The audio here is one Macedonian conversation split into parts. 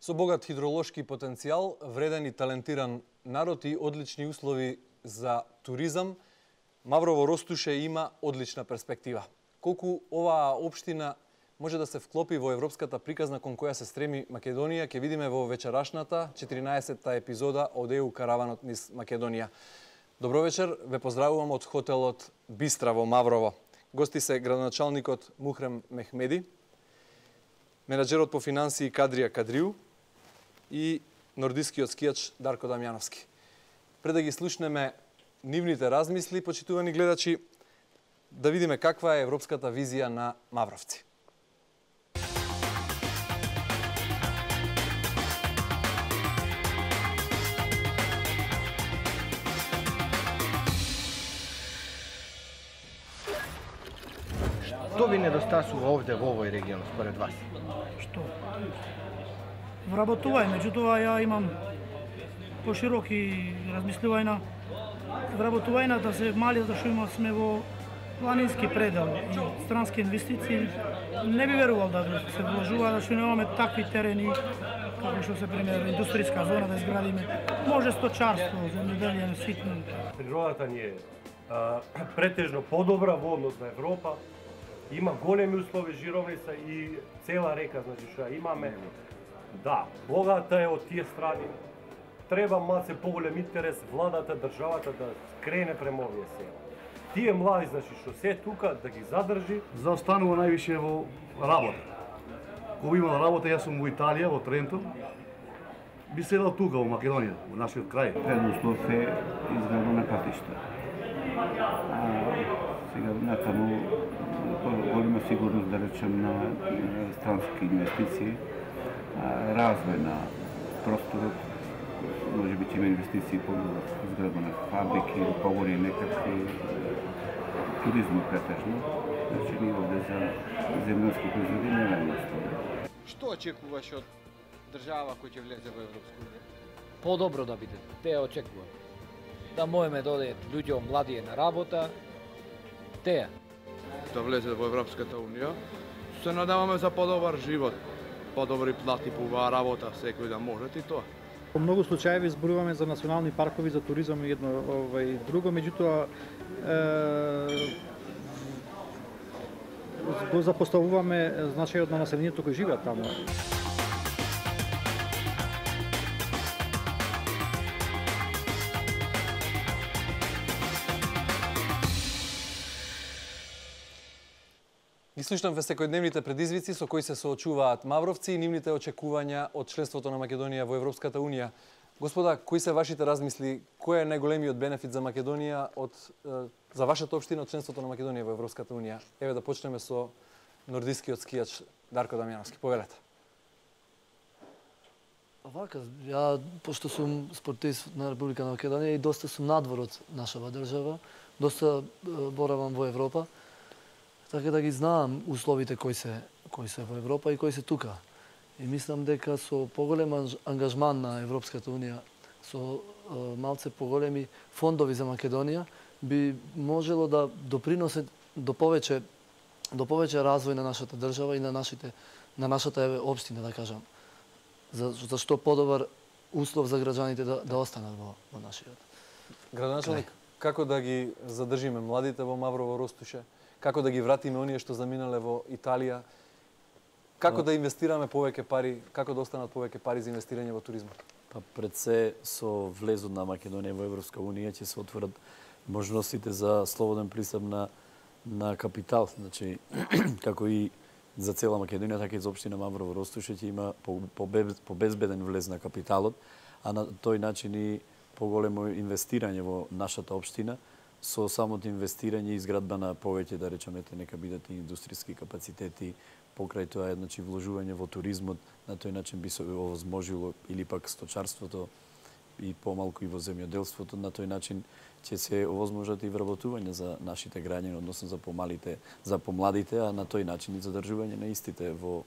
Со богат хидролошки потенцијал, вреден и талентиран народ и одлични услови за туризам, Маврово Ростуше има одлична перспектива. Колку оваа општина може да се вклопи во европската приказна кон која се стреми Македонија, ќе видиме во вечерашната 14-та епизода од ЕУ Караванот низ Македонија. Добро вечер, ве поздравувам од хотелот Бистра во Маврово. Гости се градоначалникот Мухрем Мехмеди, менаџерот по финансии Кадрија Кадриу и нордискиот скијач Дарко Дамјановски. Пред да ги слушнеме нивните размисли, почитувани гледачи, да видиме каква е европската визија на мавровци. Што ви недостасува овде во овој регион според вас? Што? Вработување, меѓутоа ја имам пошироки размисливања. Вработувањата се мали, зашто сме во планински предел и странски инвестиции. Не би верувал да се вложува, зашто немаме такви терени, како што се пример индустријска зона да изградиме. Може сточарство, земјоделие, ситно. Природата ни е претежно подобра во однос на Европа. Има големи услови, жировница и цела река, значи што ја имаме. Да, богата е од тие страни. Треба малце поголем интерес владата, државата да крене према овие села. Тие млади, значи што се тука, да ги задржи. Заостанува највише во работа. Кога имал работа, јас сум во Италија, во Тренто. Би седал тука во Македонија, во нашиот крај. Предуслов е изградба на патишта. Сега накамо голема сигурност, да речем, на странски инвестиции, развој на просторот, може би ќе има инвестиции по изградба на фабрики, погони некакви, туризмот претежно. Значи ние овде за земјански производи немаме услови. Што очекуваш од држава која ќе влезе во Европска унија? По-добро да биде, те очекувам. Да можеме да одат луѓе млади на работа, те. Да влезе во Европската унија, се надаваме за подобар живот, подобри плати по оваа работа, секој да може и тоа. Во многу случаеви зборуваме за национални паркови, за туризам и едно друго, меѓутоа го запоставуваме значајот на населението кој живеат таму. Ги слушнавме секојдневните предизвици со кои се соочуваат мавровци и нивните очекувања од членството на Македонија во Европската унија. Господа, кои се вашите размисли? Кој е најголемиот бенефит за Македонија за вашата општина од членството на Македонија во Европската унија? Еве да почнеме со нордискиот скијач Дарко Дамјановски. Повелете. Вака, ја пошто сум спортист на Република Македонија и доста сум надвор од нашава држава, доста боравам во Европа. Така да ги знаам условите кои се во Европа и кои се тука. И мислам дека со поголем ангажман на Европската унија, со малце поголеми фондови за Македонија, би можело да допринесе до повеќе развој на нашата држава и на нашата општина, да кажам. Зашто подобар услов за граѓаните да останат во нашиот. Градоначалник, како да ги задржиме младите во Маврово Ростуше? Како да ги вратиме оние што заминале во Италија? Како да инвестираме повеќе пари, како да останат повеќе пари за инвестирање во туризмот? Па пред се со влезот на Македонија во Европска унија ќе се отворат можностите за слободен пристап на капитал, значи како и за цела Македонија, така и за општина Маврово Ростуше ќе има по безбеден влез на капиталот, а на тој начин и поголемо инвестирање во нашата општина, со самото инвестирање и изградба на повеќе, да речеме, нека бидат и индустријски капацитети, покрај тоа значи вложување во туризмот, на тој начин би се овозможило или пак сточарството и помалку и во земјоделството, на тој начин ќе се овозможат и вработување за нашите граѓани, односно за помладите, а на тој начин и задржување на истите во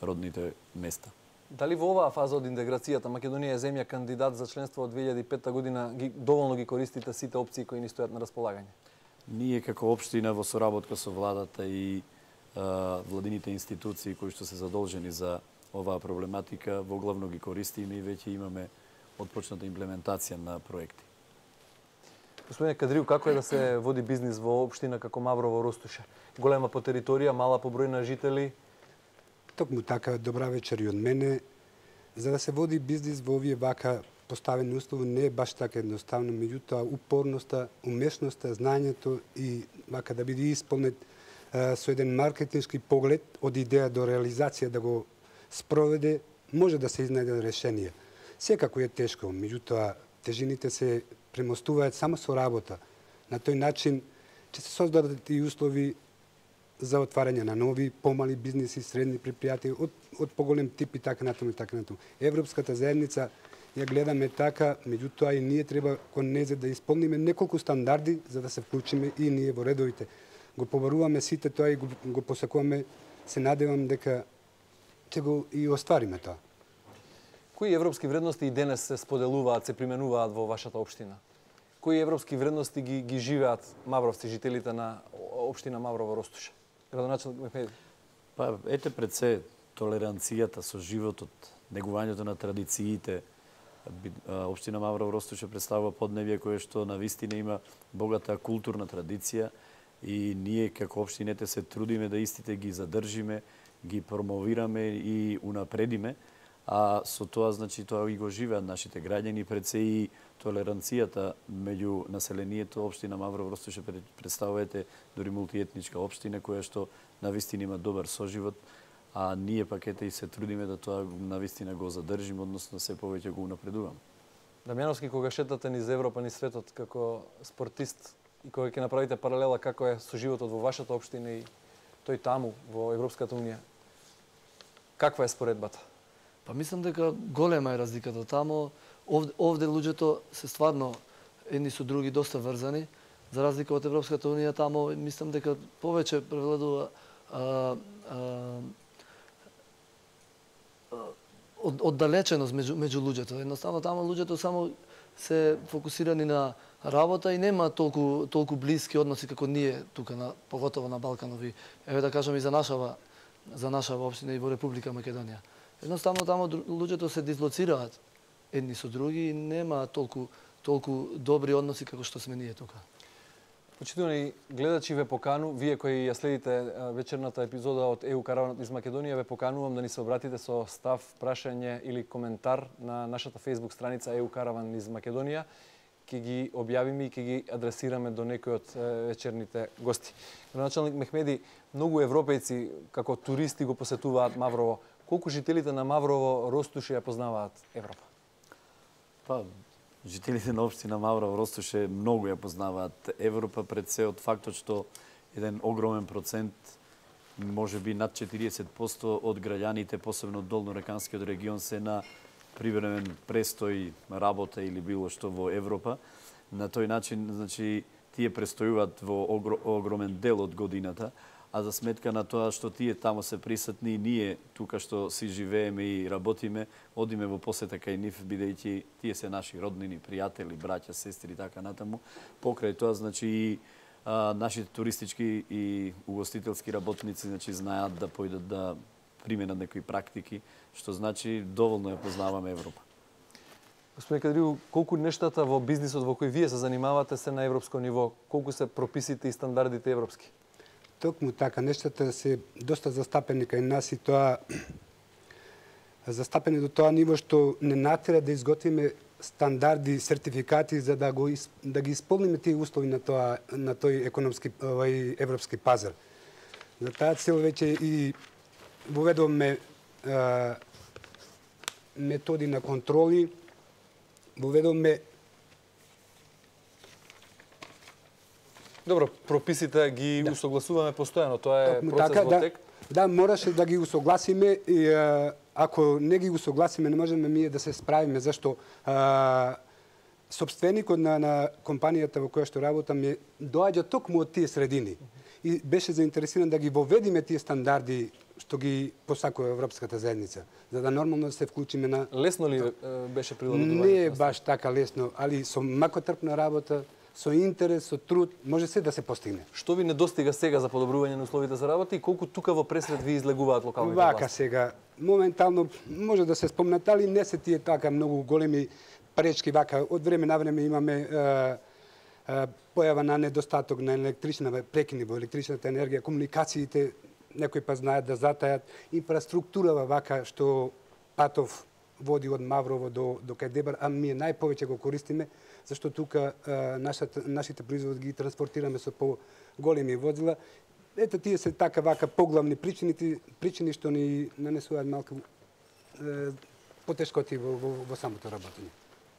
родните места. Дали во оваа фаза од интеграцијата Македонија е земја кандидат за членство од 2005 година, доволно ги користите сите опции кои ни стојат на располагање? Ние како општина во соработка со владата и владините институции кои што се задолжени за оваа проблематика, воглавно ги користиме и веќе имаме отпочната имплементација на проекти. Господине Кадрiju, како е да се води бизнис во општина како Маврово Ростуше? Голема по територија, мала по број на жители? Токму така, добра вечер и од мене. За да се води бизнис во овие вака поставени услови не е баш така едноставно, меѓутоа упорноста, умешноста, знањето и вака да биде исполнет со еден маркетиншки поглед од идеја до реализација да го спроведе, може да се изнајде решение. Секако е тешко, меѓутоа тежините се премостуваат само со работа. На тој начин ќе се создадат и услови за отварање на нови, помали бизниси, средни предпријатија од поголем тип и така натаму и така натаму. Европската заедница ја гледаме така, меѓутоа и ние треба кон незе да исполниме неколку стандарди за да се вклучиме и ние во редовите. Го побаруваме сите тоа и го посакуваме, се надевам дека ќе го и оствариме тоа. Кои европски вредности и денес се споделуваат, се применуваат во вашата општина? Кои европски вредности ги живеат мавровци, жителите на општина Маврово Ростуше? Градоначелник Мехмеди. Па ете пред се толеранцијата со животот, негувањето на традициите. Општина Маврово Ростуше представува поднебје кое што навистина има богата културна традиција и ние како општините се трудиме да истите ги задржиме, ги промовираме и унапредиме, а со тоа значи тоа и го живеат нашите граѓани, пред се и толеранцијата меѓу населението. Општина Маврово Ростуше представувате дури мултиетничка општина која што навистина има добар соживот, а ние пак ете и се трудиме да тоа навистина го задржиме, односно се повеќе го унапредуваме. Дамјановски, кога шетате низ Европа, низ светот како спортист и кога ќе направите паралела како е соживотот во вашата општина и тој таму во Европската унија, каква е споредбата? Па мислам дека голема е разликата тамо. Овде луѓето се стварно едни со други доста врзани, за разлика од Европската унија. Тамо мислам дека повеќе превладува оддалеченост меѓу луѓето. Едноставно тамо луѓето само се фокусирани на работа и нема толку блиски односи како ние тука поготово на Балканови. Еве да кажам и за нашава општина и во Република Македонија. Едноставно тамо луѓето се дислоцираат едни со други и нема толку добри односи како што сме ние тука. Почитувани гледачи, ве покану, вие кои ја следите вечерната епизода од ЕУ Караванот из Македонија, ве поканувам да ни се обратите со став, прашање или коментар на нашата Facebook страница ЕУ Караван из Македонија. Ќе ги објавиме и ќе ги адресираме до некои од вечерните гости. Градоначелник Мехмеди, многу европејци како туристи го посетуваат Маврово. Колку жителите на Маврово Ростуше ја познаваат Европа? Па, жителите на општина Маврово Ростуше многу ја познаваат Европа, пред се од фактот што еден огромен процент, може би над 40% од граѓаните, посебно од Долнореканскиот регион, се на привремен престој, работа или било што во Европа. На тој начин, значи, тие престојуваат во огромен дел од годината, а за сметка на тоа што тие тамо се присутни, ние тука што си живееме и работиме, одиме во посета кај нив, бидејќи тие се наши роднини, пријатели, браќа, сестри и така натаму. Покрај тоа, значи, и нашите туристички и угостителски работници, значи, знаат да појдат да применат некои практики, што значи доволно ја познаваме Европа. Господин Кадрiju, колку нештата во бизнисот во кој вие се занимавате се на европско ниво? Колку се прописите и стандардите европски? Токму така, нештата се доста застапени кај нас и тоа застапени до тоа ниво што не натера да изготвиме стандарди, сертификати за да ги исполниме тие услови на тој економски европски пазар. За таа цел веќе и воведовме методи на контроли, воведовме. Добро, прописите ги усогласуваме постојано, тоа е процес во тек. Да, мораше да ги усогласиме и ако не ги усогласиме, не можеме ние да се справиме, зашто собственикот на компанијата во која што работам доаѓа токму од тие средини и беше заинтересиран да ги воведиме тие стандарди што ги посакува Европската заедница, за да нормално да се вклучиме на... Лесно ли беше прилагодувањето? Не е баш така лесно, али со макотрпна работа, со интерес, со труд, може се да се постигне. Што ви недостига сега за подобрување на условите за работа и колку тука во Пресвет ви излегуваат локалните власти? Вака сега, моментално може да се спомнат, али не се тие така многу големи пречки. Вака, од време на време имаме појава на недостаток на електрична прекини во електричната енергија, комуникациите, некои па знаат да затајат, инфраструктурава вака што патов води од Маврово до Кајдебар, а ние најповеќе го користиме, зашто тука нашите производи ги транспортираме со по-големи возила. Ето тие се така вака поглавни причини што ни нанесуваат малку потешкоти во самото работење.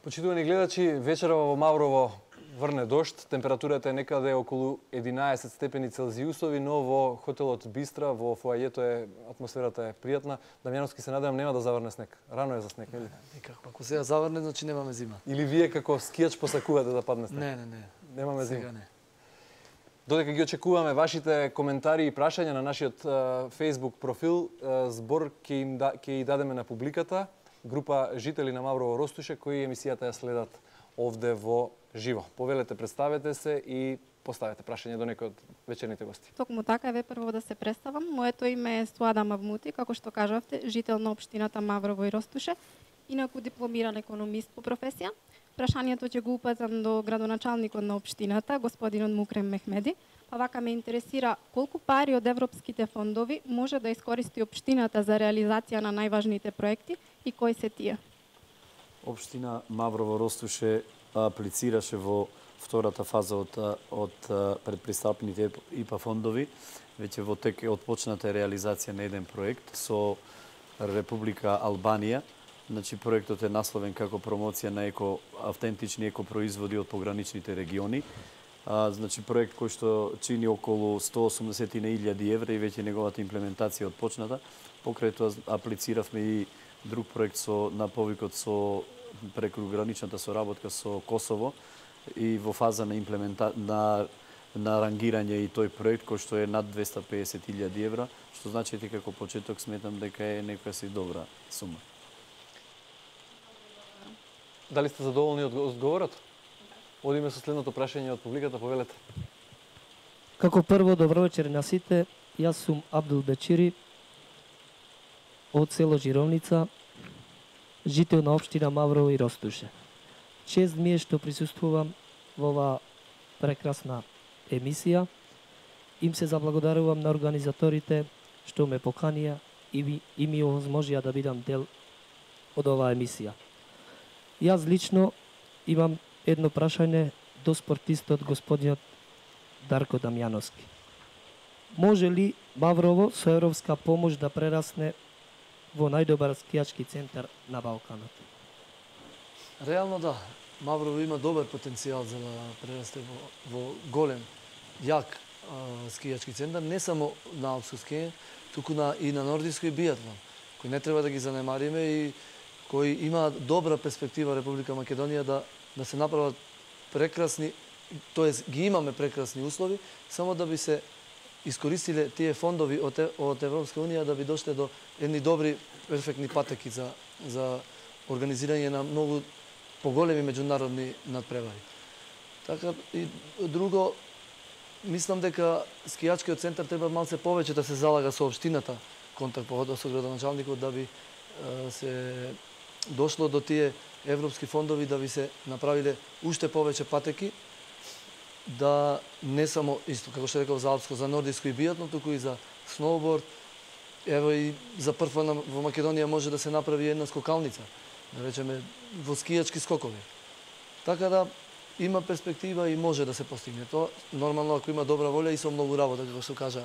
Почитувани гледачи, вечерва во Маврово врне дожд, температурата е некаде околу 11 степени Целзиусови, но во хотелот Бистра, во фоајето атмосферата е пријатна. Дамјановски, се надевам нема да заврне снег. Рано е за снег, нели? Никако. Ако сега заврне, значи немаме зима. Или вие како скијач посакувате да падне снег? Не. Немаме зима. Сега не. Додека ги очекуваме вашите коментари и прашања на нашиот Facebook профил, збор ќе ја дадеме на публиката, група жители на Маврово Ростуше кои емисијата ја следат овде во живо. Повелете, представете се и поставете прашање до некој од вечерните гости. Токму така е прво да се представам. Моето име е Суада Мавмути, како што кажавте, жител на општината Маврово и Ростуше, инаку дипломиран економист по професија. Прашањето ќе го упатам до градоначалникот на општината, господинот Мукрем Мехмеди. Па вака ме интересира колку пари од европските фондови може да искористи општината за реализација на најважните проекти и кои се тие? Општина Маврово Ростуше аплицираше во втората фаза од предпристапните ИПА фондови. Веќе во тек е отпочната реализација на еден проект со Република Албанија. Значи, проектот е насловен како промоција на автентични екопроизводи од пограничните региони. Значи, проект кој што чини околу 180.000 евра и веќе неговата имплементација е отпочната. Покрај тоа аплициравме и друг проект на повикот со преку граничната соработка со Косово и во фаза на рангирање и тој проект кој што е над 250.000 евра, што значи како почеток сметам дека е некоја си добра сума. Дали сте задоволни од одговорот? Одиме со следното прашање од публиката, повелете. Како прво, добро вечер на сите. Јас сум Абдул Бечири од село Жировница, жител на општина Маврово и Ростуше. Чест ми е што присуствувам во оваа прекрасна емисија. Им се заблагодарувам на организаторите што ме поканија и ми овозможија да бидам дел од оваа емисија. Јас лично имам едно прашање до спортистот господинот Дарко Дамјановски. Може ли Маврово со европска помош да прерасне во најдобар скијачки центар на Балканот? Реално да. Маврово има добар потенцијал за да прерасте во голем, јак скијачки центар, не само на алпско скијање, туку и на нордиско и биатлон, кои не треба да ги занемариме и кои има добра перспектива Република Македонија да се направат прекрасни, тоест ги имаме прекрасни услови, само да би се искористиле тие фондови од Европска Унија да би дошле до едни добри, перфектни патеки за организирање на многу поголеми меѓународни надпревари. Така и друго, мислам дека скијачкиот центар треба малце повеќе да се залага со општината, контакт погода со градоначалникот, да би се дошло до тие европски фондови, да би се направиле уште повеќе патеки, да не само, исто како што реков, за алпско, за нордиско и биатлон, туку и за сноуборд. Ево и за прв во Македонија може да се направи една скокалница. да речеме, во скијачки скокови. Така да има перспектива и може да се постигне тоа. Нормално ако има добра волја и со многу работа, како што кажа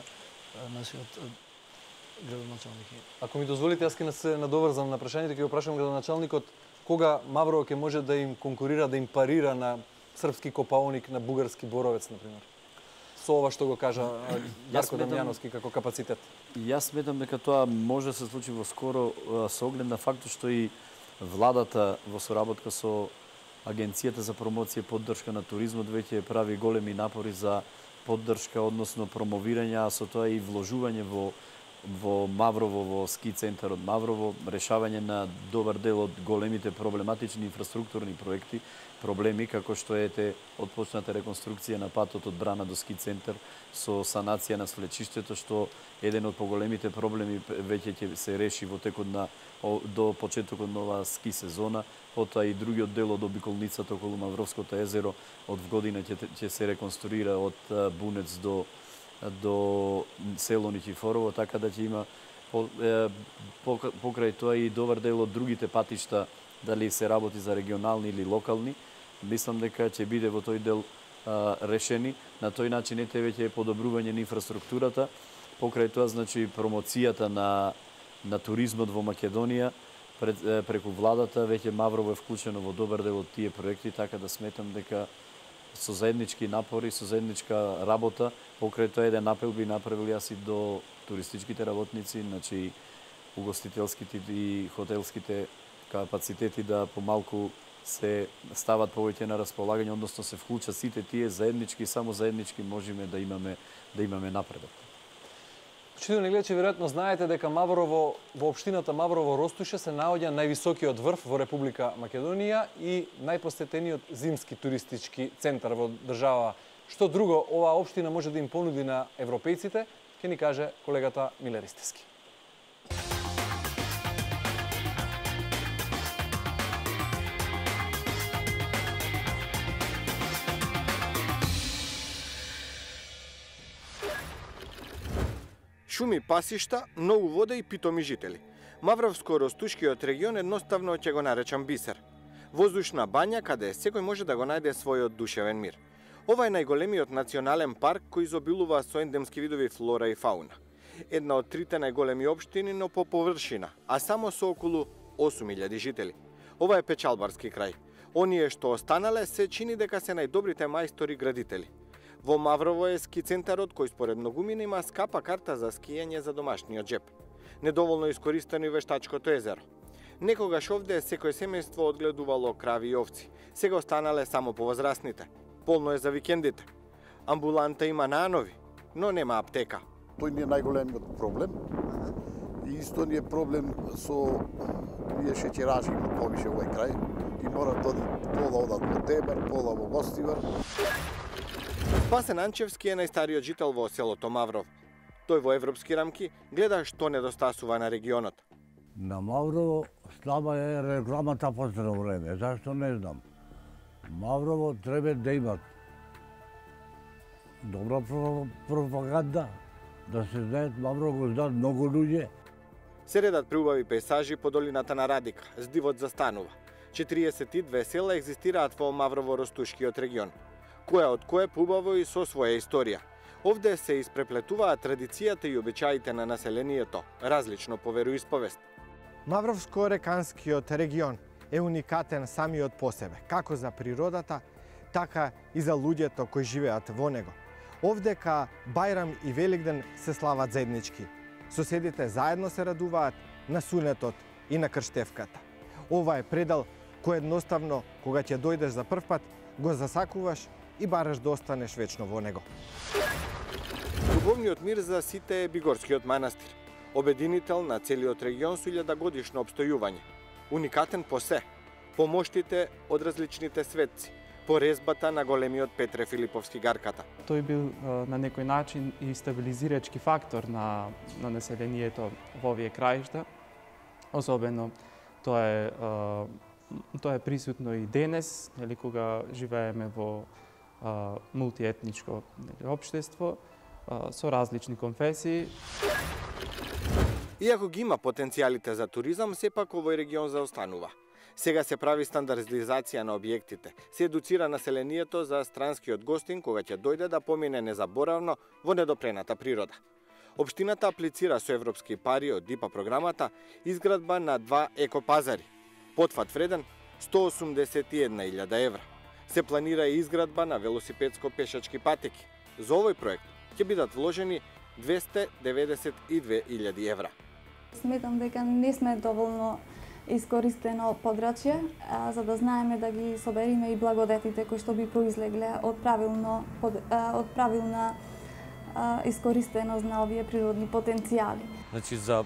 нашиот градоначалник. Ако ми дозволите, јас ќе се надоврзам на прашањето, ќе го прашам градоначалникот кога Маврово ќе може да им конкурира, да им парира на српски копаоник, на бугарски боровец, например. Со ова што го кажа Јарко Дамјановски како капацитет. Јас сметам дека тоа може да се случи во скоро со оглед на фактот што и владата во соработка со Агенцијата за промоција и поддршка на туризмот веќе прави големи напори за поддршка, односно промовирање, а со тоа и вложување во Маврово, во ски центарот Маврово, решавање на добар дел од големите проблематични инфраструктурни проекти, проблеми како што е отпочната реконструкција на патот од Брана до ски центар со санација на свлечиштето, што еден од поголемите проблеми веќе ќе се реши во текот на до почетокот на оваа ски сезона, потоа и другиот дел од обиколницата околу Мавровското езеро од година ќе се реконструира од Бунец до село Никифорово, така да ќе има покрај тоа и добар дел од другите патишта, дали се работи за регионални или локални, мислам дека ќе биде во тој дел решени. На тој начин веќе е подобрување на инфраструктурата, покрај тоа значи промоцијата на туризмот во Македонија преку владата, веќе Маврово е вклучено во добар дел од тие проекти, така да сметам дека со заеднички напори, со заедничка работа, покрај тоа еден апел би направил јас и до туристичките работници, значи угостителските и хотелските капацитети да помалку се стават повеќе на располагање, односно се вклучат сите тие заеднички, само заеднички можеме да имаме напредок. Почитувани гледачи, веројатно знаете дека Маврово, во општината Маврово-Ростуше се наоѓа највисокиот врв во Република Македонија и најпосетениот зимски туристички центар во држава. Што друго оваа општина може да им понуди на европејците, ќе ни каже колегата Миле Ристевски. Шуми, пасишта, многу вода и питоми жители. Мавровско-Ростушкиот регион едноставно ќе го наречам бисер. Воздушна бања каде секој може да го најде својот душевен мир. Ова е најголемиот национален парк кој изобилува со ендемски видови флора и фауна. Една од трите најголеми општини, но по површина, а само со околу 8000 жители. Ова е печалбарски крај. Оние што останале се чини дека се најдобрите мајстори градители. Во Маврово е ски центарот кој според многумина има скапа карта за скијање за домашниот джеп. Недоволно искористено и вештачкото езеро. Некогаш овде секој семејство одгледувало крави и овци. Сега останале само повозрасните. Полно е за викендите. Амбуланта има на Анови, но нема аптека. Тој ни е најголемиот проблем. И исто ни е проблем со ние шеќеражи има повише овој крај. И мора пола одат во Темер, пола во Гостивар. Спасен Анчевски е најстариот жител во селото Мавров. Тој во европски рамки гледа што недостасува на регионот. На Маврово слаба е рекламата последно време. Зашто не знам. Маврово треба да имат добра пропаганда, да се знаат Маврово го знаат многу луѓе. Се редат преубави пейзажи по долината на Радика, здивот застанува. 42 села екзистираат во Маврово-Ростушкиот регион. Која од кое поубаво и со своја историја. Овде се испреплетуваат традицијата и обичаите на населението, различно по вероисповест. Мавровско-реканскиот регион е уникатен самиот по себе, како за природата, така и за луѓето кои живеат во него. Овдека Бајрам и Великден се слават заеднички. Соседите заедно се радуваат на сунетот и на крштевката. Ова е предел кој едноставно, кога ќе дојдеш за прв пат, го засакуваш и бараш да останеш вечно во него. Духовниот мир за сите е Бигорскиот манастир. Обединител на целиот регион со 1000-годишно обстојување. Уникатен по се, по моштите од различните светци, по резбата на големиот Петре Филиповски гарката. Тој бил на некој начин и стабилизирачки фактор на населението во овие краишта. Особено тоа е присутно и денес, кога живееме во мултиетничко општество со различни конфесии. Иако ги има потенцијалите за туризам, сепак овој регион заостанува. Сега се прави стандардизација на објектите, се едуцира населението за странскиот гостин кога ќе дојде да помине незаборавно во недопрената природа. Општината аплицира со европски пари од ДИПА програмата изградба на 2 екопазари. Потфат вреден 181.000 евра. Се планира и изградба на велосипедско-пешачки патеки. За овој проект ќе бидат вложени 292.000 евра. Сметам дека не сме доволно искористено подрачје, за да знаеме да ги собериме и благодетите кои што би произлегле од правилна искористеност на овие природни потенцијали. Значи, за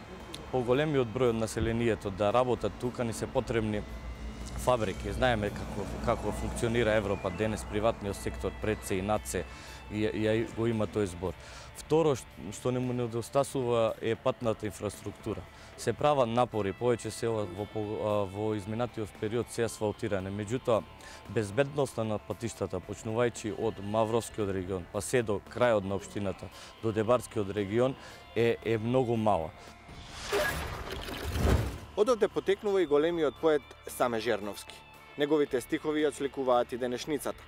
поголемиот број од населението да работат тука ни се потребни фабрики. Знаеме како функционира Европа денес, приватниот сектор пред се и над се, и го има тој збор. Второ, што не му недостасува е патната инфраструктура. Се прават напори, повеќе села во изминатиот период се асфалтиране. Меѓутоа, безбедноста на патиштата, почнувајќи од Мавровскиот регион, па се до крајот на општината, до Дебарскиот регион, е многу мала. Одовде потекнува и големиот поет Саме Жерновски. Неговите стихови ја отсликуваат и денешницата.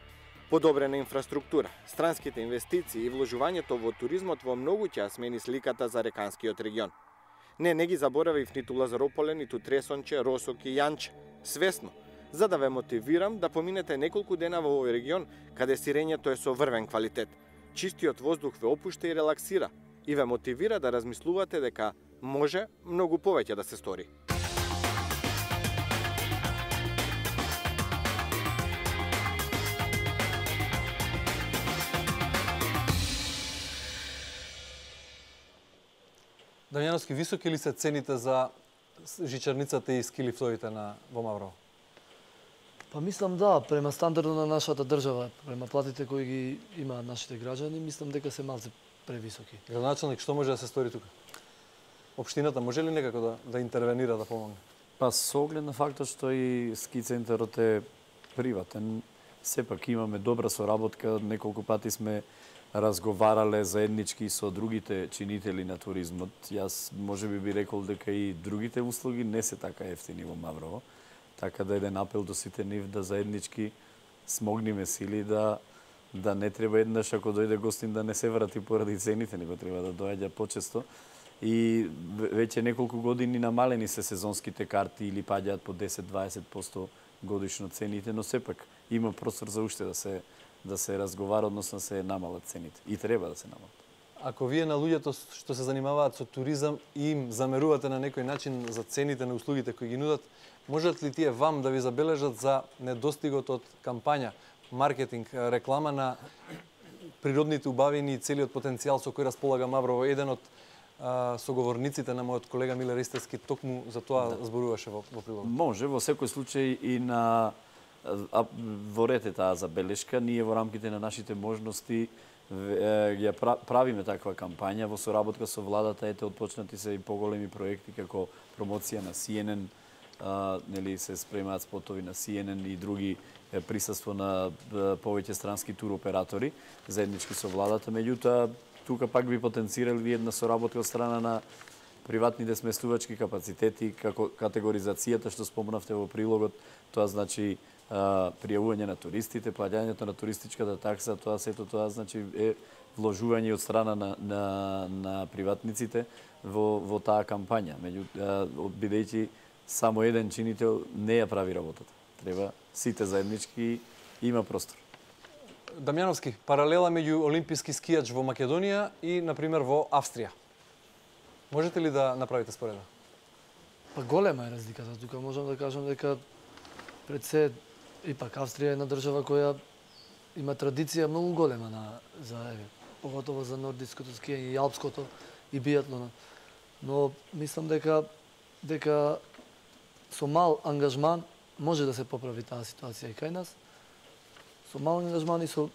Подобрена инфраструктура, странските инвестиции и вложувањето во туризмот во многу ќе смени сликата за реканскиот регион. Не ги заборавив ниту Лазарополе, ниту Тресонче, Росок и Јанче. Свесно, за да ве мотивирам да поминете неколку дена во овој регион, каде сирењето е со врвен квалитет. Чистиот воздух ве опушта и релаксира и ве мотивира да размислувате дека може многу повеќе да се стори. Дамјановски, високи ли се цените за жичарницата и скилифтовите во Маврово? Па мислам да, према стандардот на нашата држава, према платите кои ги имаат нашите граѓани, мислам дека се малце превисоки. Градоначалник, што може да се стори тука? Општината може ли некако да интервенира, да помогне? Па со оглед на фактот што и ски центарот е приватен, сепак имаме добра соработка, неколку пати сме разговарале заеднички со другите чинители на туризмот. Јас можеби би рекол дека и другите услуги не се така ефтини во Маврово. Така да еден апел до сите нив да заеднички смогниме сили да не треба еднаш ако дојде гостин да не се врати поради цените, него треба да доаѓа почесто. И веќе неколку години намалени се сезонските карти или паѓаат по 10-20% годишно цените, но сепак има простор за уште да се разговара, односно се намалат цените. И треба да се намалат. Ако вие на луѓето што се занимаваат со туризам им замерувате на некој начин за цените на услугите кои ги нудат, можат ли тие вам да ви забележат за недостигот од кампања, маркетинг, реклама на природните убавини и целиот потенцијал со кој располага Маврово? Еден од соговорниците на мојот колега Миле Ристевски токму за тоа зборуваше во прилог. Може, во секој случај и во ред е таа забелешка. Ние во рамките на нашите можности ја правиме таква кампања во соработка со владата. Ете, отпочнати се и поголеми проекти како промоција на CNN, нели се спремаат спотови на CNN и други, присуство на повеќе странски туроператори заеднички со владата. Меѓутоа, тука пак би потенцирали една соработка од страна на приватните сместувачки капацитети, како категоризацијата што спомнавте во прилогот, тоа значи пријавување на туристите, плаќањето на туристичката такса, сето тоа значи е вложување од страна на приватниците во таа кампања. Бидејќи само еден чинител не ја прави работата. Треба сите заеднички, има простор. Дамјановски, паралела меѓу олимписки скијач во Македонија и, например, во Австрија. Можете ли да направите споредба? Па голема е разликата. Тука можам да кажам дека пред се ипак Австрија е една држава која има традиција многу голема поготово за нордиското скијање и алпското и биатлонот. Но мислам дека со мал ангажман може да се поправи таа ситуација и кај нас. Со мал ангажман и со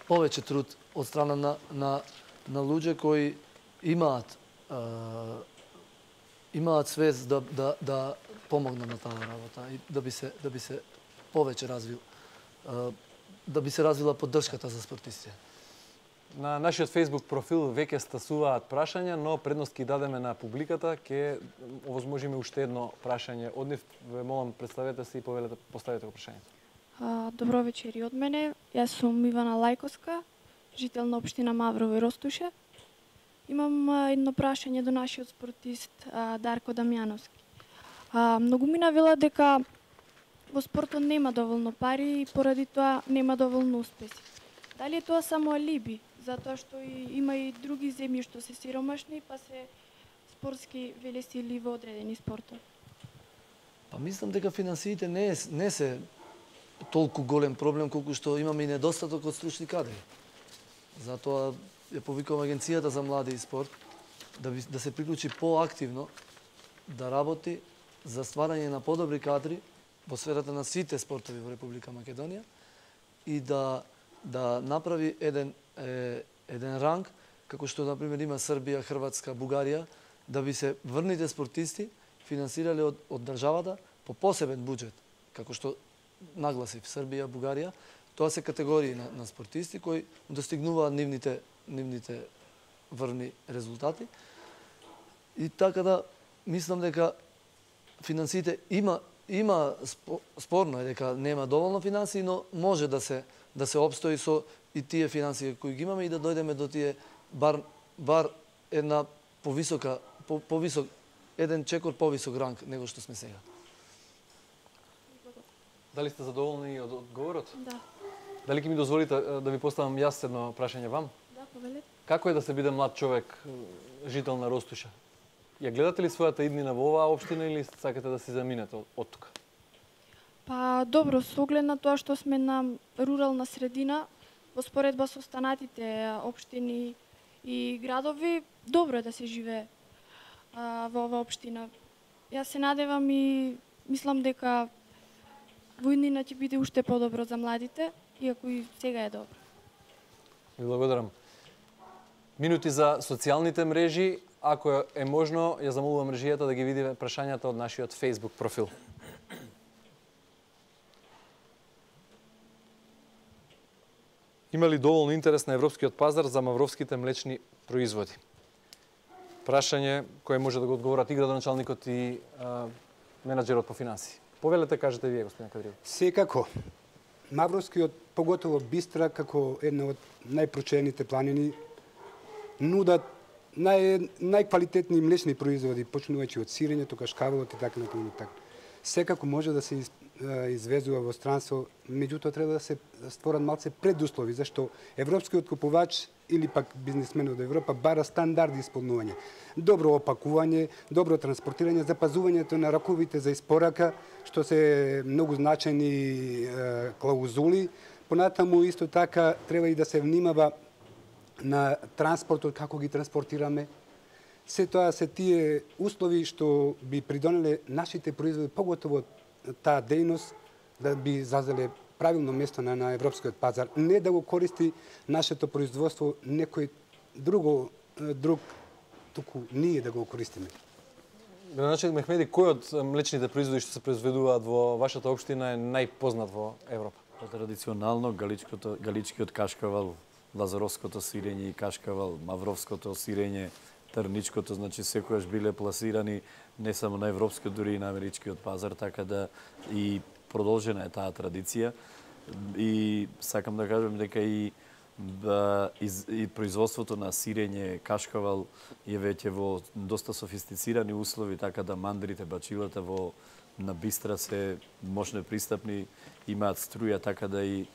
повеќе труд од страна на луѓе кои имаат свест да помогнат на таа работа и да би се повеќе развила поддршката за спортистите. На нашиот Facebook профил веќе стасуваат прашања, но предност ќе дадеме на публиката, ќе овозможиме уште едно прашање од нив. Ве молам, представете се и поставете го прашањето. Добро вечер и од мене. Јас сум Ивана Лајковска, жител на општина Маврово и Ростуше. Имам едно прашање до нашиот спортист Дарко Дамјановски. Многумина велат дека во спортот нема доволно пари и поради тоа нема доволно успеси. Дали е тоа само алиби? Затоа што има и други земји што се сиромашни, па се спортски велесили во одредени спортови. Па мислам дека финансиите не се толку голем проблем колку што имаме и недостаток од стручни кадри. Затоа ја повикувам Агенцијата за млади и спорт да се приклучи поактивно да работи за стварање на подобри кадри во сферата на сите спортови во Република Македонија и да направи еден ранг, како што, например, има Србија, Хрватска, Бугарија, да би се врните спортисти финансирали од државата по посебен буџет, како што нагласив Србија, Бугарија. Тоа се категории на спортисти кои достигнуваат нивните врни резултати. И така да, мислам дека финансиите има спорно е дека нема доволно финансии, но може да се обстои со и тие финансии кои ги имаме и да дојдеме до тие бар една повисок еден чекор повисок ранг него што сме сега. Дали сте задоволни од одговорот? Да. Дали ќе ми дозволите да ви поставам јас едно прашање вам? Да, повелете. Како е да се биде млад човек, жител на Ростуша? Ја гледате ли својата иднина во оваа општина или сакате да се заминете од тука? Па добро, со оглед на тоа што сме на рурална средина, во споредба со останатите општини и градови, добро е да се живее во оваа општина. Јас се надевам и мислам дека во иднина ќе биде уште подобро за младите, иако и сега е добро. Ви благодарам. Минути за социјалните мрежи. Ако е можно, ја замолувам режијата да ги види прашањата од нашиот Facebook профил. Има ли доволно интерес на европскиот пазар за мавровските млечни производи? Прашање кое може да го одговорат и градоначалникот и менаџерот по финансии. Повелете, кажете вие, господин Кадрил. Секако. Мавровскиот, поготово Бистра, како една од најпрочените планини, нудат најквалитетни млечни производи, почнувајќи од сирењето, кашкавалот и така натаму. Секако може да се извезува во странство, меѓутоа треба да се створат малце предуслови, зашто европскиот купувач или пак бизнисмен од Европа бара стандарди исполнување. Добро опакување, добро транспортирање, запазувањето на раковите за испорака, што се многу значајни клаузули. Понатаму исто така треба и да се внимава на транспортот, како ги транспортираме. Се тоа се тие услови што би придонеле нашите производи, поготово таа дејност, да би зазеле правилно место на европскиот пазар. Не да го користи нашето производство некој друг, туку ние да го користиме. Градоначалник Мехмеди, кој од млечните производи што се произведуваат во вашата општина е најпознат во Европа? Традиционално галичкиот кашкавал, лазаровското сирење и кашкавал, мавровското сирење, трничкото, значи секојаш биле пласирани не само на европскиот, дури и на америчкиот пазар, така да и продолжена е таа традиција. И сакам да кажам дека и производството на сирење, кашкавал е веќе во доста софистицирани услови, така да мандрите, бачилата на Бистра се мощно пристапни, имаат струја, така да и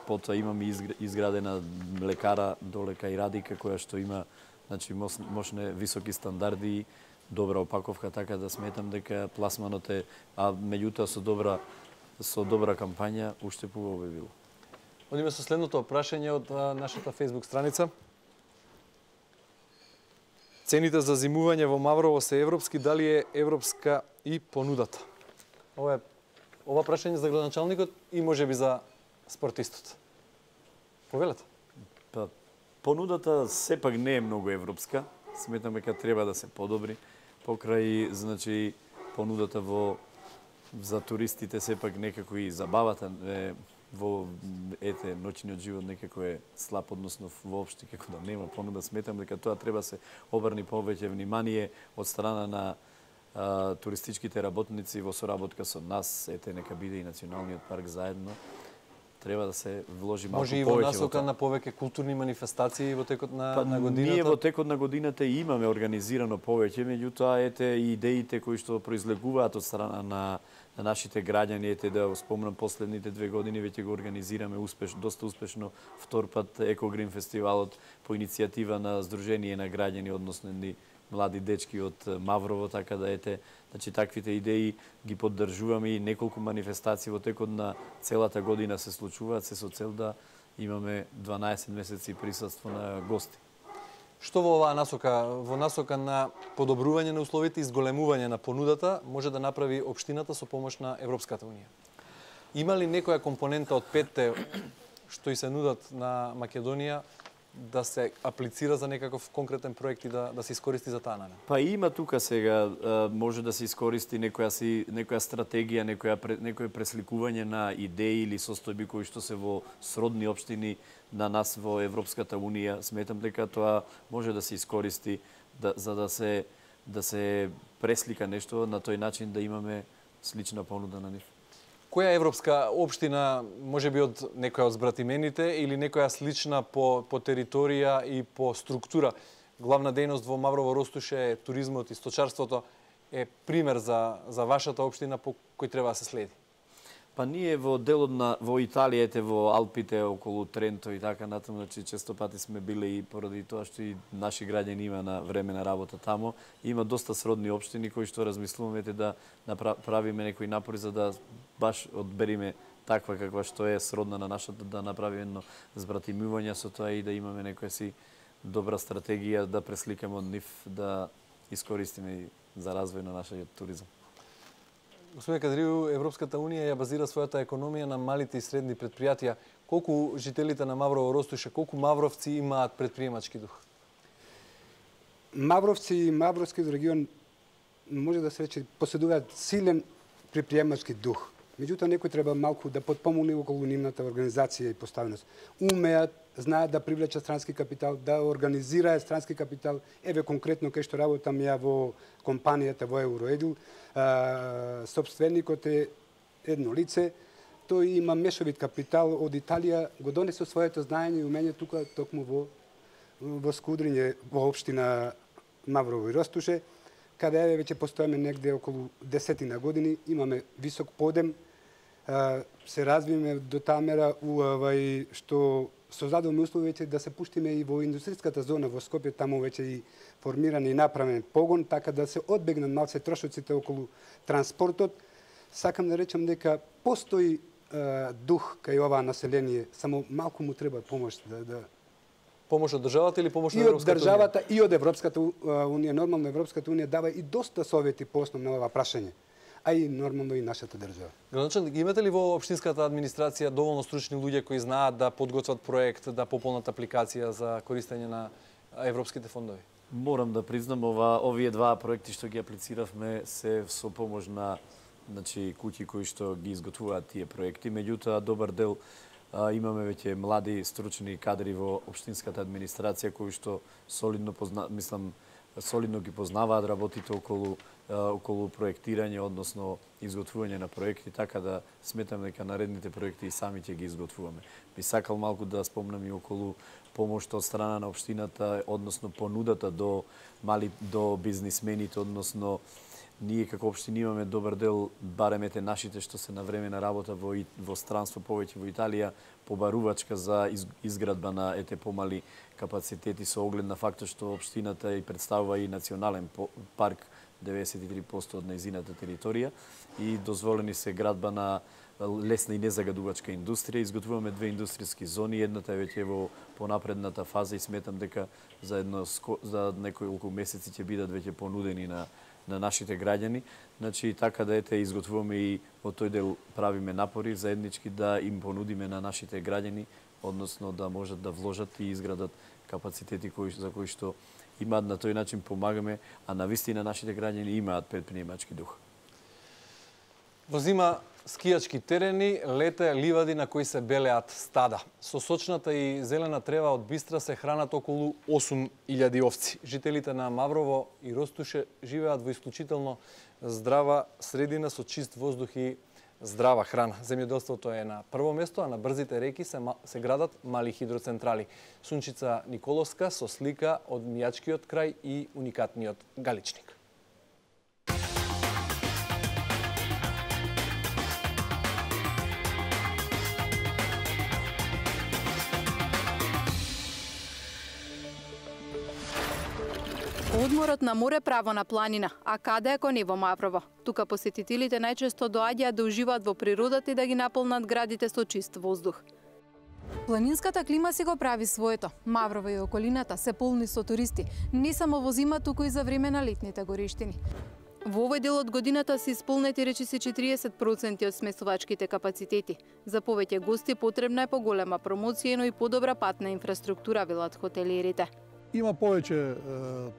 потоа имаме изградена млекара долека и Радика, која што има мощне високи стандарди, добра опаковка, така да сметам дека пласманот е, а меѓутоа со добра кампања, уште поубаво би било. Одиме со следното прашање од нашата Facebook страница. Цените за зимување во Маврово се европски, дали е европска и понудата? Ова прашање за градоначалникот и можеби за спортистот. Повелете. Понудата сепак не е многу европска. Сметам дека треба да се подобри. Покрај, понудата за туристите сепак некако и забавата е во ноќниот живот некако е слаб, односно воопшто како да нема понуда. Сметам дека тоа треба се обрни повеќе внимание од страна на туристичките работници во соработка со нас, нека биде и Националниот парк заедно. Треба да се вложи малку повеќе. Може и во насока на повеќе културни манифестации во текот на годината? Ние во текот на годината имаме организирано повеќе, меѓутоа и идеите кои што произлегуваат од страна на нашите граѓани, да спомнам последните 2 години веќе го организираме доста успешно втор пат Екогрин фестивалот по иницијатива на Сдружение на граѓани, односно млади дечки од Маврово, така да значи таквите идеи ги поддржуваме и неколку манифестации во текот на целата година се случуваат, се со цел да имаме 12 месеци присуство на гости. Што во оваа насока, во насока на подобрување на условите и зголемување на понудата, може да направи општината со помош на Европската унија? Има ли некоја компонента од 5 што и се нудат на Македонија да се аплицира за некаков конкретен проект и да се искористи за таа намена? Па има тука сега, може да се искористи некоја стратегија, некое пресликување на идеи или состојби кои што се во сродни општини на нас во Европската унија. Сметам дека тоа може да се искористи за да се преслика нешто на тој начин да имаме слична понуда на нив. Која европска општина, може би од некоја од збратимените или некоја слична по територија и по структура, главна дејност во Маврово Ростуше е туризмот и сточарството, е пример за вашата општина по кој треба да се следи? Па ние во делот во Италија, во Алпите, околу Тренто и така натаму, значи често пати сме биле и поради тоа што и наши граѓани има на време на работа тамо. Има доста сродни општини кои што размислуваме да направиме некои напори за да баш одбериме таква каква што е сродна на нашата, да направиме едно збратимување со тоа и да имаме некоја си добра стратегија да пресликаме од нив, да искористиме и за развој на нашиот туризам. Господине Кадрiju, Европската унија ја базира својата економија на малите и средни предпријатија. Колку жителите на Маврово Ростуше, колку мавровци имаат предприемачки дух? Мавровци и Мавровскиот регион може да се рече поседуваат силен предприемачки дух. Меѓутоа некој треба малку да потпомогне околу нивната организација и поставеност. Умеат, знаат да привлечат странски капитал, да организираат странски капитал. Еве конкретно кај што работам ја во компанијата во Евроедил, собственикот е едно лице, тој има мешовит капитал од Италија, го донесе своето знаење и умење тука токму во Скудриње, во општина Маврово и Ростуше, каде веќе постоиме негде околу 10 години, имаме висок подем, се развиме до таа мера што создадуваме услови веќе да се пуштиме и во индустријската зона во Скопје, таму веќе и формиран и направен погон, така да се одбегнат малце трошоците околу транспортот. Сакам да речам дека постои дух кај оваа население, само малку му треба помош Помош од државата или помош од Европската унија? И од државата и од Европската унија. Нормално Европската унија дава и доста совети по основ на ова прашање, а и нормално и нашата држава. Градоначелник, имате ли во општинската администрација доволно стручни луѓе кои знаат да подготват проект, да пополнат апликација за користење на европските фондови? Морам да признам, овие два проекти што ги аплициравме се со помош на куќи кои што ги изготвуваат тие проекти. Меѓутоа, добар дел имаме веќе млади стручни кадри во општинската администрација кои што солидно ги познаваат работите околу проектирање, односно изготвување на проекти, така да сметам дека наредните проекти и сами ќе ги изготвуваме. Би сакал малку да спомнам и околу помошта од страна на општината, односно понудата до бизнисмените, односно ние како општини имаме добар дел, барем нашите што се на време на работа во странство, повеќе во Италија, побарувачка за изградба на помали капацитети со оглед на фактот што општината и представува и национален парк, 93% од нејзината територија, и дозволени се градба на лесна и незагадувачка индустрија. Изготвуваме 2 индустријски зони, едната е веќе во понапредната фаза и сметам дека за неколку месеци ќе бидат веќе понудени на нашите граѓани. Значи, така да изготвуваме и од тој дел правиме напори заеднички да им понудиме на нашите граѓани, односно да можат да вложат и изградат капацитети за кои што имаат, на тој начин помагаме, а навистина нашите граѓани имаат предприемачки дух. Во зима скијачки терени, лете ливади на кои се белеат стада. Со сочната и зелена трева од Бистра се хранат околу 8000 овци. Жителите на Маврово и Ростуше живеат во исклучително здрава средина со чист воздух и здрава храна. Земјоделството е на прво место, а на брзите реки се градат мали хидроцентрали. Сунчица Николовска со слика од Мијачкиот крај и уникатниот Галичник. Одморот на море право на планина, а каде ако не во Маврово? Тука посетителите најчесто доаѓаат да уживаат во природата и да ги наполнат градите со чист воздух. Планинската клима си го прави своето. Маврово и околината се полни со туристи, не само во зима, туку и за време на летните гориштини. Во овој дел од годината се исполнети речиси 40% од смесувачките капацитети. За повеќе гости потребна е поголема промоција, но и подобра патна инфраструктура, велат хотелиерите. Има повеќе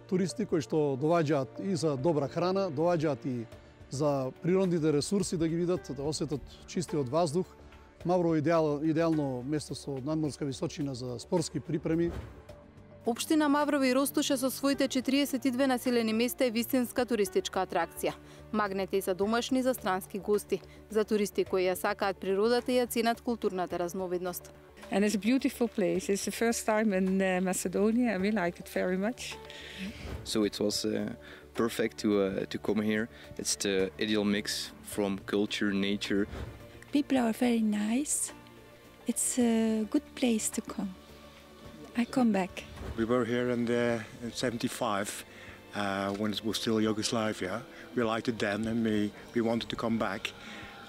туристи кои што доаѓаат и за добра храна, доаѓаат и за природните ресурси да ги видат, да осетат чистиот воздух. Маврово е идеално место со надморска височина за спортски припреми. Општина Маврово и Ростуше со своите 42 населени места е вистинска туристичка атракција. Магнети се домашни за странски гости, за туристи кои ја сакаат природата и ја ценат културната разновидност. And it's a beautiful place. It's the first time in Macedonia and we like it very much. So it was perfect to come here. It's the ideal mix from culture, nature. People are very nice. It's a good place to come. I come back. We were here in 75 when it was still Yugoslavia. We liked it then and we wanted to come back.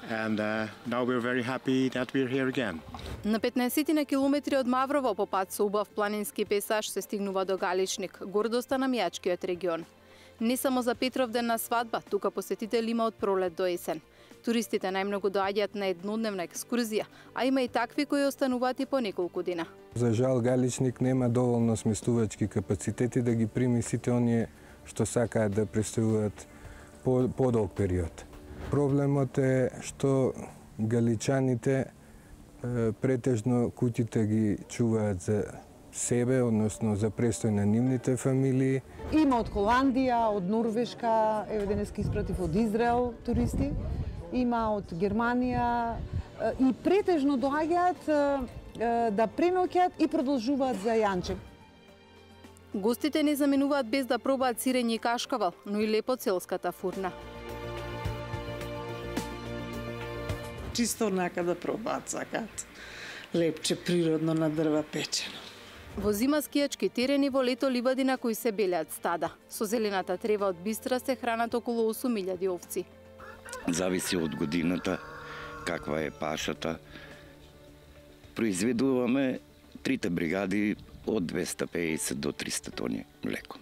And now we're very happy that we're here again. На 15 на километри од Маврово по пат со убав планински пейзаж се стигнува до Галичник, гордоста на Мијачкиот регион. Не само за Петровден на свадба, тука посетители има од пролет до есен. Туристите најмногу доаѓаат на еднодневна екскурзија, а има и такви кои остануваат и по неколку дена. За жал Галичник нема доволно сместувачки капацитети да ги прими сите оние што сакаат да престојуваат подолг период. Проблемот е што галичаните претежно куќите ги чуваат за себе, односно за престој на нивните фамилии. Има од Холандија, од Норвешка, еве денеска испратив од Израел туристи, има од Германија и претежно доаѓаат да преноќат и продолжуваат за јанче. Гостите не заменуваат без да пробаат сирење и кашкавал, но и лепо целската фурна. Чисто онака да пробаат сакаат. Лепче природно на дрва печено. Во зима скијачки терени, во лето ливади на кои се белеат стада. Со зелената трева од Бистра се хранат околу 8000 овци. Зависи од годината, каква е пашата. Произведуваме трите бригади од 250 до 300 тони млеко.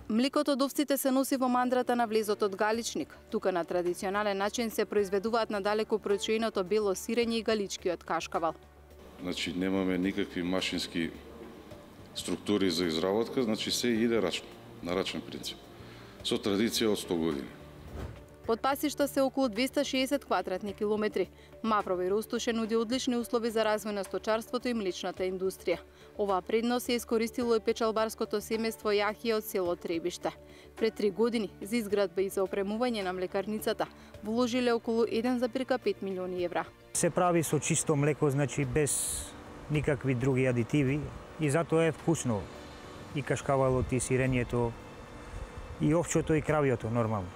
Млекото од овците се носи во мандрата на влезот од Галичник. Тука на традиционален начин се произведуваат надалеку прочуеното бело сирење и галичкиот кашкавал. Значи немаме никакви машински структури за изработка, значи се иде рачно, на рачен принцип. Со традиција од 100 години. Под пасишта се околу 260 квадратни километри. Маврово и Ростуше нуди одлични услови за развој на сточарството и млечната индустрија. Оваа предност е искористило и печалбарското семејство Јахија од село Требиште. Пред 3 години за изградба и за опремување на млекарницата вложиле околу 1,5 милиони евра. Се прави со чисто млеко, значи без никакви други адитиви и затоа е вкусно. И кашкавалот, и сирењето, и овчото, и кравиото нормално.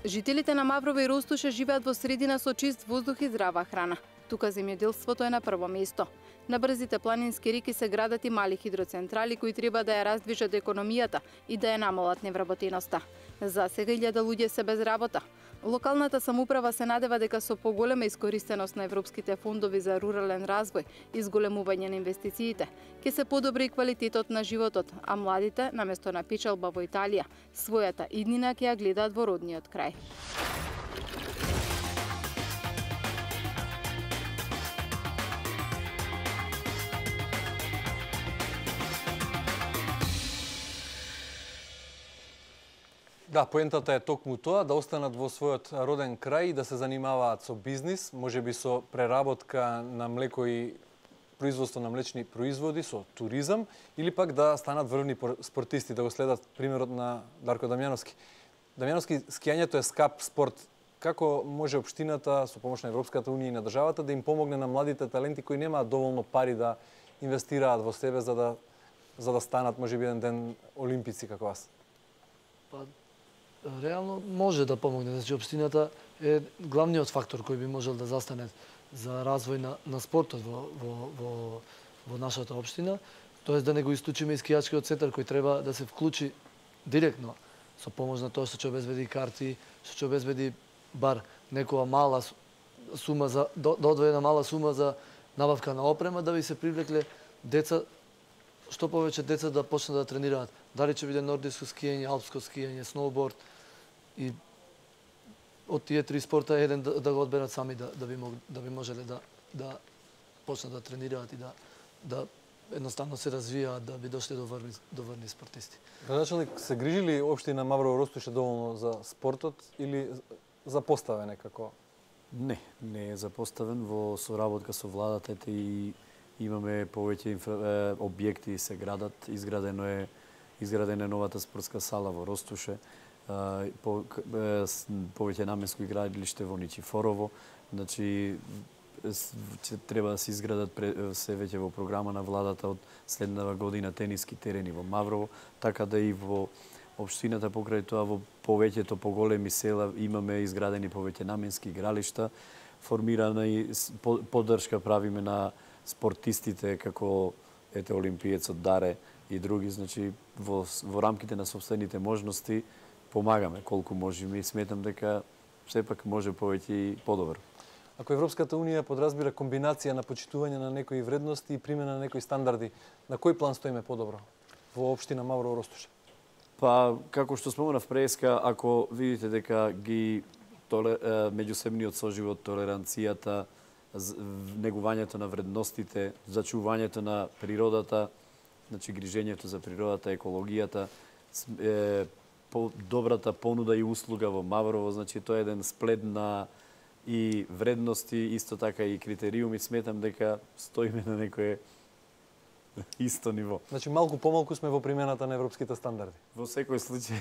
Жителите на Маврово и Ростуше живеат во средина со чист воздух и здрава храна. Тука земјоделството е на прво место. На брзите планински реки се градат и мали хидроцентрали кои треба да ја раздвижат економијата и да ја намалат невработеноста. За сега 1000 луѓе се без работа. Локалната самоуправа се надева дека со поголема искористеност на европските фондови за рурален развој и зголемување на инвестициите, ќе се подобри квалитетот на животот, а младите, наместо на печалба во Италија, својата иднина ќе ја гледаат во родниот крај. Да, поентата е токму тоа, да останат во својот роден крај и да се занимаваат со бизнис, можеби со преработка на млеко и производство на млечни производи, со туризам, или пак да станат врвни спортисти, да го следат примерот на Дарко Дамјановски. Дамјановски, скијањето е скап спорт. Како може општината со помош на Европската унија и на државата да им помогне на младите таленти кои немаат доволно пари да инвестираат во себе за да станат можеби еден ден олимпици како вас? Па, реално може да помогне. Значи, општината е главниот фактор кој би можел да застане за развој на спортот во нашата општина. Тоест да не го исклучиме и скијачкиот центар кој треба да се вклучи директно со помош на тоа што ќе обезбеди карти, што ќе обезбеди бар некоја мала сума да одвои една мала сума за набавка на опрема да би се привлекле деца, што повеќе деца да почнат да тренираат. Дали ќе биде нордиско скијање, алпско скијање, сноуборд и од тие три спорта еден да го одберат сами да би можеле да почнат да тренираат и да едноставно се развијаат, да би дошле до врвни спортисти. Градоначалник, се грижи ли општина Маврово Ростуше доволно за спортот или запоставен е како? Не е запоставен. Во соработка со владата и имаме повеќе објекти се градат. Изградена е новата спортска сала во Ростуше, повеќе наменско игралиште во Ничифорово. Значи, треба да се изградат се веќе во програма на владата од следнава година тениски терени во Маврово, така да и во општината покрај тоа во повеќето поголеми села имаме изградени повеќе наменски игралишта, формирана и поддршка правиме на спортистите како олимпиецот Даре и други, значи во рамките на сопствените можности помагаме колку можеме и сметам дека сепак може повеќе и подобро. Ако Европската унија подразбира комбинација на почитување на некои вредности и примена на некои стандарди, на кој план стоиме подобро во општина Маврово Ростуше? Па, како што споменав преска, ако видите дека меѓусебниот соживот, толеранцијата, негувањето на вредностите, зачувањето на природата, значи грижењето за природата, екологијата, добрата понуда и услуга во Маврово, значи тоа е еден сплет на и вредности, исто така и критериуми, сметам дека стоиме на некое исто ниво. Значи малку помалку сме во примената на европските стандарди. Во секој случај.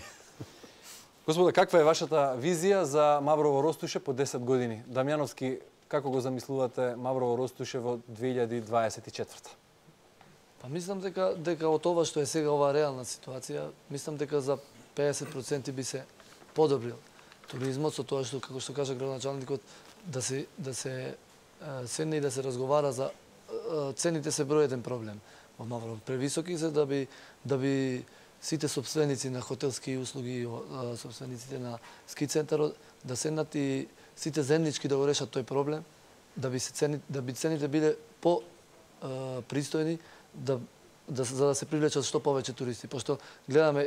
Господа, каква е вашата визија за Маврово Ростуше по 10 години? Дамјановски, како го замислувате Маврово Ростуше во 2024? Па мислам дека од ова што е сега оваа реална ситуација, мислам дека за 50% би се подобрил туризмот со тоа што, како што кажа градоначалникот, да се седне и да се разговара за цените се број еден проблем во Маврово. Превисоки се да би сите сопственици на хотелски услуги, сопствениците на ски центарот, да седнат и сите заеднички да го решат тој проблем, да би цените биле по пристојни, за да се привлечат што повеќе туристи. Пошто гледаме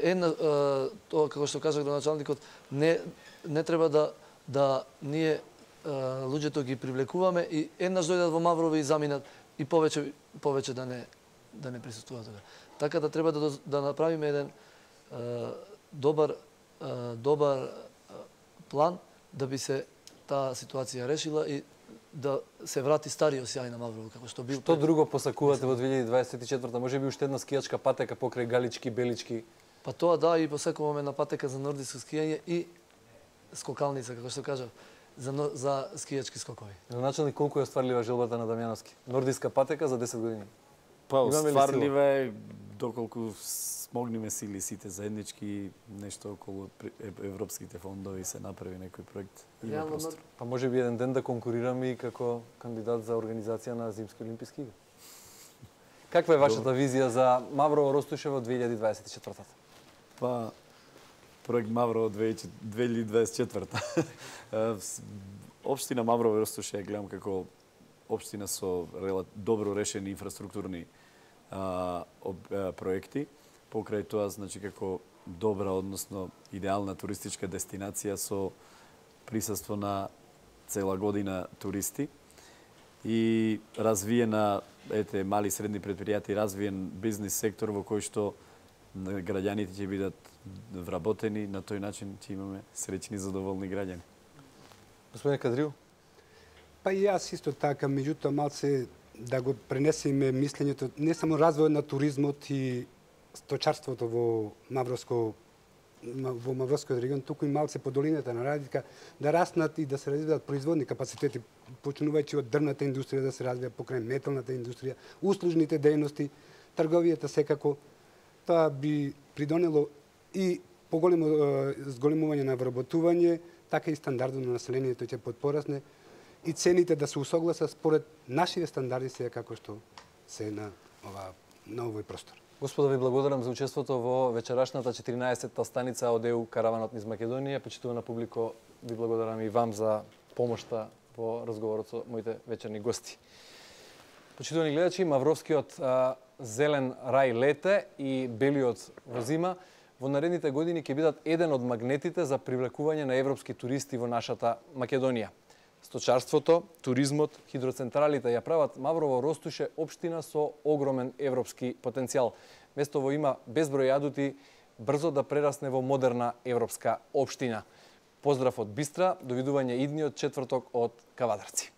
тоа како што кажа градоначалникот, не треба да ние луѓето ги привлекуваме и еднаш дојдат во Маврово и заминат и повеќе да не присуствуваат тога. Така да треба да направиме еден добар план да би се таа ситуација решила и да се врати стариот сјај на Маврово како што бил. Што друго посакувате во 2024-та? Може би уште една скијачка патека покрај Галички, Белички? Па тоа да, и посакуваме на патека за нордиско скијање и скокалница, како што кажав, за скијачки скокови. Началник, колку е остварлива желбата на Дамјановски? Нордиска патека за 10 години? Па, остварлива е доколку смогнеме сили сите заеднички, нешто околу европските фондови се направи некој проект. Има простор. Па може би еден ден да конкурираме и како кандидат за организација на Зимски олимписки игри. Каква е вашата визија за Маврово Ростуше во 2024-та? Па, проект Маврово 2024-та. Општина Маврово Ростуше гледам како општина со добро решени инфраструктурни проекти. Покрај тоа, значи, како добра, односно идеална туристичка дестинација со присуство на цела година туристи и развиена мали и средни предпријатија, развиен бизнис сектор во кој што граѓаните ќе бидат вработени, на тој начин ќе имаме среќни, задоволни граѓани. Господин Кадрију? Па и јас исто така, меѓутоа малце да го пренесеме мислењето не само развојот на туризмот и сточарството во Мавровскиот регион, туку и малце по долината на Радика, да раснат и да се развиваат производни капацитети, почнувајќи од дрвната индустрија да се развија покрај металната индустрија, услужните дејности, трговијата секако. Тоа би придонело и поголемо зголемување на вработување, така и стандардот на населението ќе подпорасне и цените да се усогласат според нашите стандарди сега како што се на овој простор. Господа, ви благодарам за учеството во вечерашната 14-та станица од ЕУ Караванот низ Македонија. Почитувана публико, ви благодарам и вам за помошта во разговорот со моите вечерни гости. Почитувани гледачи, Мавровскиот зелен рај лете и белиот во зима во наредните години ќе бидат еден од магнетите за привлекување на европски туристи во нашата Македонија. Сточарството, туризмот, хидроцентралите ја прават Маврово Ростуше општина со огромен европски потенцијал. Местово има безброј адути брзо да прерасне во модерна европска општина. Поздрав од Бистра, довидување идниот четврток од Кавадарци.